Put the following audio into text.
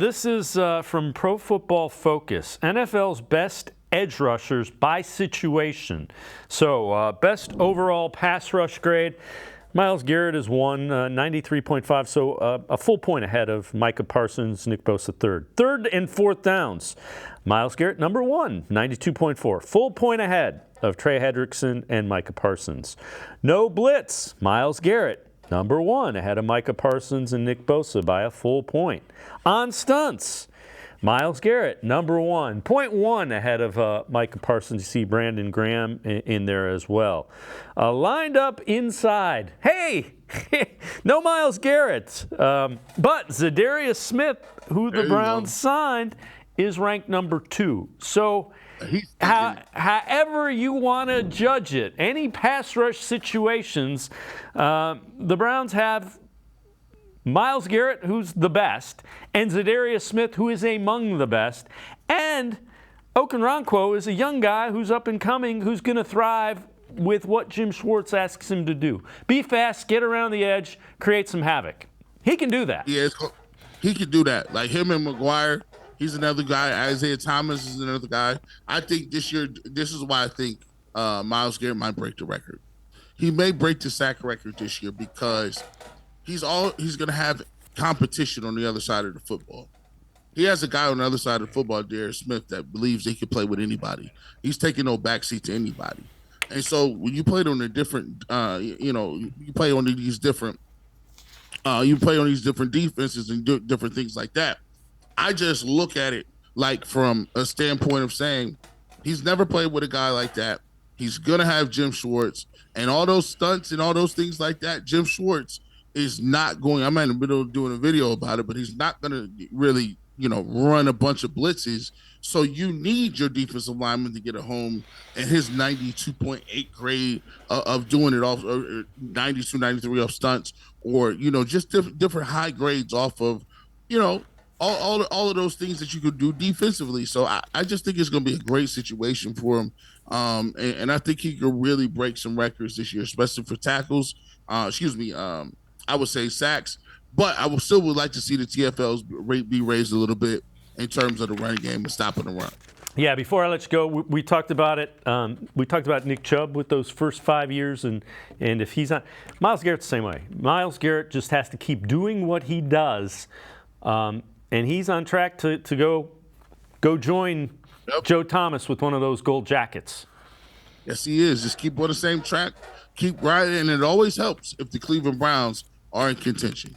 This is from Pro Football Focus, NFL's best edge rushers by situation. So best overall pass rush grade, Myles Garrett is 93.5, so a full point ahead of Micah Parsons, Nick Bosa third. Third and fourth downs, Myles Garrett number 1, 92.4, full point ahead of Trey Hendrickson and Micah Parsons. No blitz, Myles Garrett number 1 ahead of Micah Parsons and Nick Bosa by a full point. On stunts, Myles Garrett, number 1, 0.1 ahead of Micah Parsons. You see Brandon Graham in there as well. Lined up inside. Hey, no Myles Garrett. But Za'Darius Smith, who the Browns signed, is ranked number 2. So however you want to judge it, any pass rush situations, the Browns have Myles Garrett, who's the best, and Za'Darius Smith, who is among the best, and Okoronkwo is a young guy who's up and coming, who's going to thrive with what Jim Schwartz asks him to do. Be fast, get around the edge, create some havoc. He can do that. Yeah, he can do that. Like him and McGuire, he's another guy. Isaiah Thomas is another guy. I think this year, this is why I think Myles Garrett might break the record. He may break the sack record this year because he's going to have competition on the other side of the football. He has a guy on the other side of the football, Darius Smith, that believes he can play with anybody. He's taking no backseat to anybody. And so when you play on a different, you play on these different defenses and different things like that. I just look at it like from a standpoint of saying he's never played with a guy like that. He's going to have Jim Schwartz and all those stunts and all those things like that. Jim Schwartz is not going, I'm in the middle of doing a video about it, but he's not going to really, run a bunch of blitzes. So you need your defensive lineman to get a home, and his 92.8 grade of doing it off, or 92, 93 off stunts, or, just different high grades off of, all of those things that you could do defensively. So I just think it's going to be a great situation for him. And I think he could really break some records this year, especially for tackles. I would say sacks, but I would like to see the TFLs rate be raised a little bit in terms of the running game and stopping the run. Yeah, before I let you go, we talked about it. We talked about Nick Chubb with those first 5 years, and if he's on, Myles Garrett's the same way. Myles Garrett just has to keep doing what he does, and he's on track to go join Joe Thomas with one of those gold jackets. Yes, he is. Just keep on the same track, keep riding, and it always helps if the Cleveland Browns are in contention.